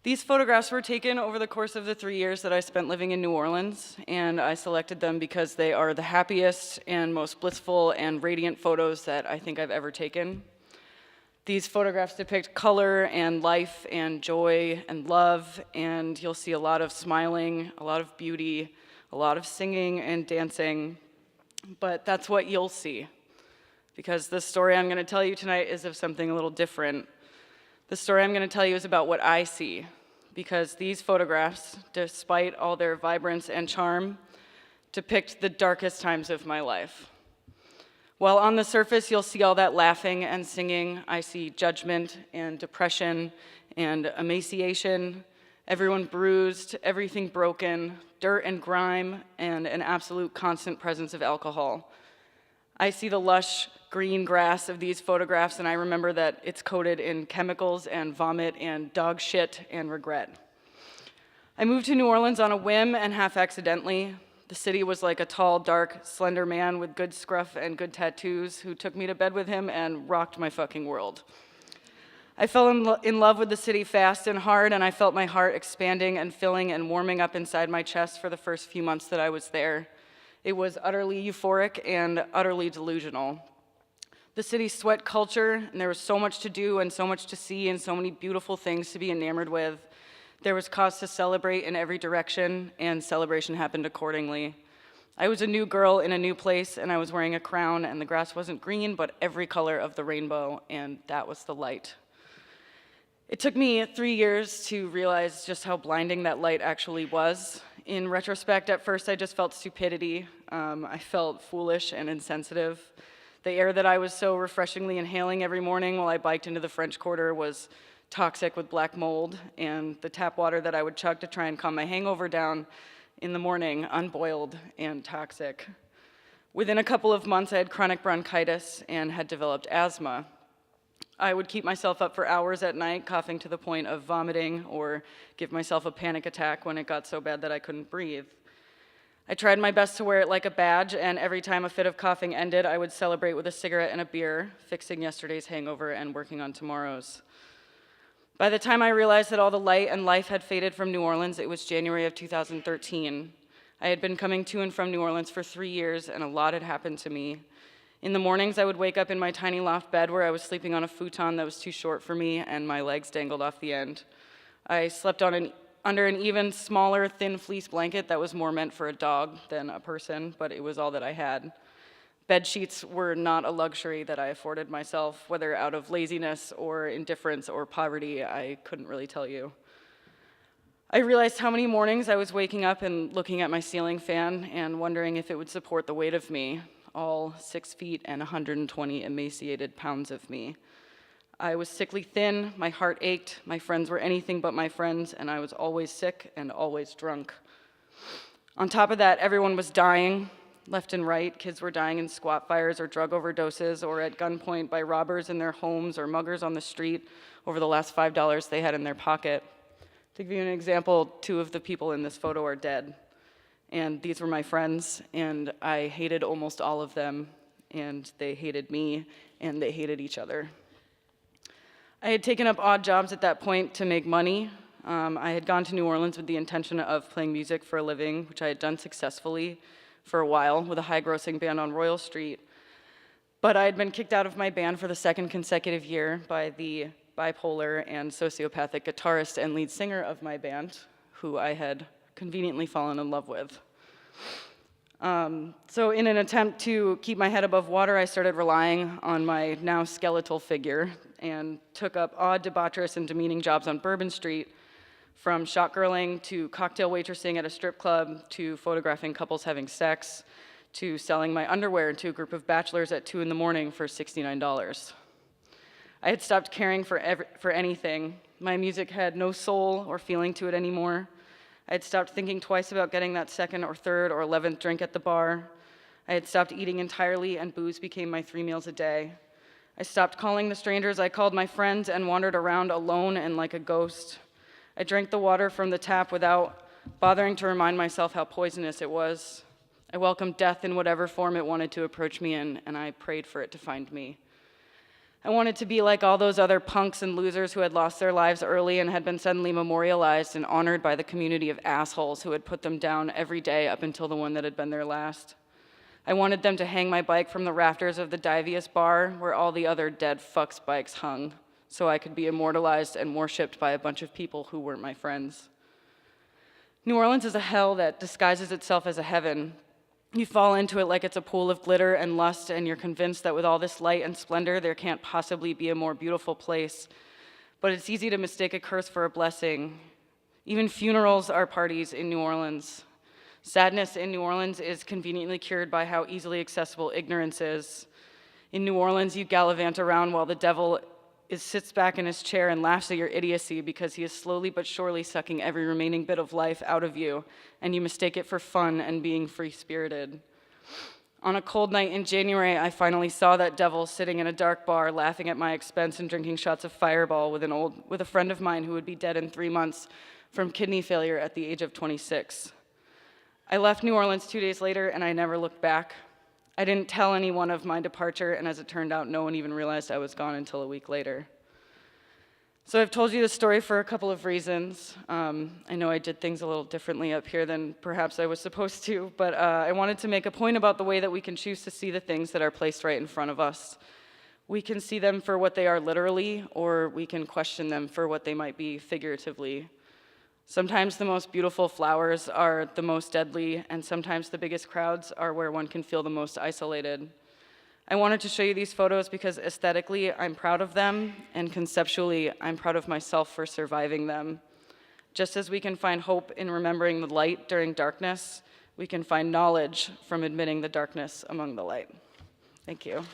These photographs were taken over the course of the 3 years that I spent living in New Orleans, and I selected them because they are the happiest and most blissful and radiant photos that I think I've ever taken. These photographs depict color and life and joy and love, and you'll see a lot of smiling, a lot of beauty, a lot of singing and dancing, but that's what you'll see, because the story I'm going to tell you tonight is of something a little different. The story I'm going to tell you is about what I see, because these photographs, despite all their vibrance and charm, depict the darkest times of my life. While on the surface you'll see all that laughing and singing, I see judgment and depression and emaciation, everyone bruised, everything broken, dirt and grime, and an absolute constant presence of alcohol. I see the lush green grass of these photographs, and I remember that it's coated in chemicals and vomit and dog shit and regret. I moved to New Orleans on a whim and half accidentally. The city was like a tall, dark, slender man with good scruff and good tattoos who took me to bed with him and rocked my fucking world. I fell in love with the city fast and hard, and I felt my heart expanding and filling and warming up inside my chest for the first few months that I was there. It was utterly euphoric and utterly delusional. The city's sweat culture, and there was so much to do and so much to see and so many beautiful things to be enamored with. There was cause to celebrate in every direction, and celebration happened accordingly. I was a new girl in a new place, and I was wearing a crown, and the grass wasn't green, but every color of the rainbow, and that was the light. It took me 3 years to realize just how blinding that light actually was. In retrospect, at first I just felt stupidity. I felt foolish and insensitive. The air that I was so refreshingly inhaling every morning while I biked into the French Quarter was toxic with black mold, and the tap water that I would chug to try and calm my hangover down in the morning, unboiled and toxic. Within a couple of months, I had chronic bronchitis and had developed asthma. I would keep myself up for hours at night, coughing to the point of vomiting, or give myself a panic attack when it got so bad that I couldn't breathe. I tried my best to wear it like a badge, and every time a fit of coughing ended, I would celebrate with a cigarette and a beer, fixing yesterday's hangover and working on tomorrow's. By the time I realized that all the light and life had faded from New Orleans, it was January of 2013. I had been coming to and from New Orleans for 3 years, and a lot had happened to me. In the mornings, I would wake up in my tiny loft bed where I was sleeping on a futon that was too short for me, and my legs dangled off the end. I slept under an even smaller, thin fleece blanket that was more meant for a dog than a person, but it was all that I had. Bed sheets were not a luxury that I afforded myself, whether out of laziness or indifference or poverty, I couldn't really tell you. I realized how many mornings I was waking up and looking at my ceiling fan and wondering if it would support the weight of me, all 6 feet and 120 emaciated pounds of me. I was sickly thin, my heart ached, my friends were anything but my friends, and I was always sick and always drunk. On top of that, everyone was dying, left and right. Kids were dying in squat fires or drug overdoses or at gunpoint by robbers in their homes or muggers on the street over the last $5 they had in their pocket. To give you an example, 2 of the people in this photo are dead. And these were my friends, and I hated almost all of them, and they hated me, and they hated each other. I had taken up odd jobs at that point to make money. I had gone to New Orleans with the intention of playing music for a living, which I had done successfully for a while with a high-grossing band on Royal Street. But I had been kicked out of my band for the 2nd consecutive year by the bipolar and sociopathic guitarist and lead singer of my band, who I had conveniently fallen in love with. So in an attempt to keep my head above water, I started relying on my now skeletal figure and took up odd, debaucherous, and demeaning jobs on Bourbon Street, from shotgirling to cocktail waitressing at a strip club to photographing couples having sex to selling my underwear to a group of bachelors at 2 in the morning for $69. I had stopped caring for anything. My music had no soul or feeling to it anymore. I had stopped thinking twice about getting that 2nd or 3rd or 11th drink at the bar. I had stopped eating entirely, and booze became my 3 meals a day. I stopped calling the strangers I called my friends and wandered around alone and like a ghost. I drank the water from the tap without bothering to remind myself how poisonous it was. I welcomed death in whatever form it wanted to approach me in, and I prayed for it to find me. I wanted to be like all those other punks and losers who had lost their lives early and had been suddenly memorialized and honored by the community of assholes who had put them down every day up until the one that had been their last. I wanted them to hang my bike from the rafters of the Divius bar where all the other dead fucks' bikes hung, so I could be immortalized and worshipped by a bunch of people who weren't my friends. New Orleans is a hell that disguises itself as a heaven. You fall into it like it's a pool of glitter and lust, and you're convinced that with all this light and splendor, there can't possibly be a more beautiful place. But it's easy to mistake a curse for a blessing. Even funerals are parties in New Orleans. Sadness in New Orleans is conveniently cured by how easily accessible ignorance is. In New Orleans, you gallivant around while the devil sits back in his chair and laughs at your idiocy because he is slowly but surely sucking every remaining bit of life out of you, and you mistake it for fun and being free-spirited. On a cold night in January, I finally saw that devil sitting in a dark bar, laughing at my expense and drinking shots of Fireball with a friend of mine who would be dead in 3 months from kidney failure at the age of 26. I left New Orleans 2 days later, and I never looked back. I didn't tell anyone of my departure, and as it turned out, no one even realized I was gone until a week later. So I've told you this story for a couple of reasons. I know I did things a little differently up here than perhaps I was supposed to, but I wanted to make a point about the way that we can choose to see the things that are placed right in front of us. We can see them for what they are literally, or we can question them for what they might be figuratively. Sometimes the most beautiful flowers are the most deadly, and sometimes the biggest crowds are where one can feel the most isolated. I wanted to show you these photos because aesthetically, I'm proud of them, and conceptually, I'm proud of myself for surviving them. Just as we can find hope in remembering the light during darkness, we can find knowledge from admitting the darkness among the light. Thank you.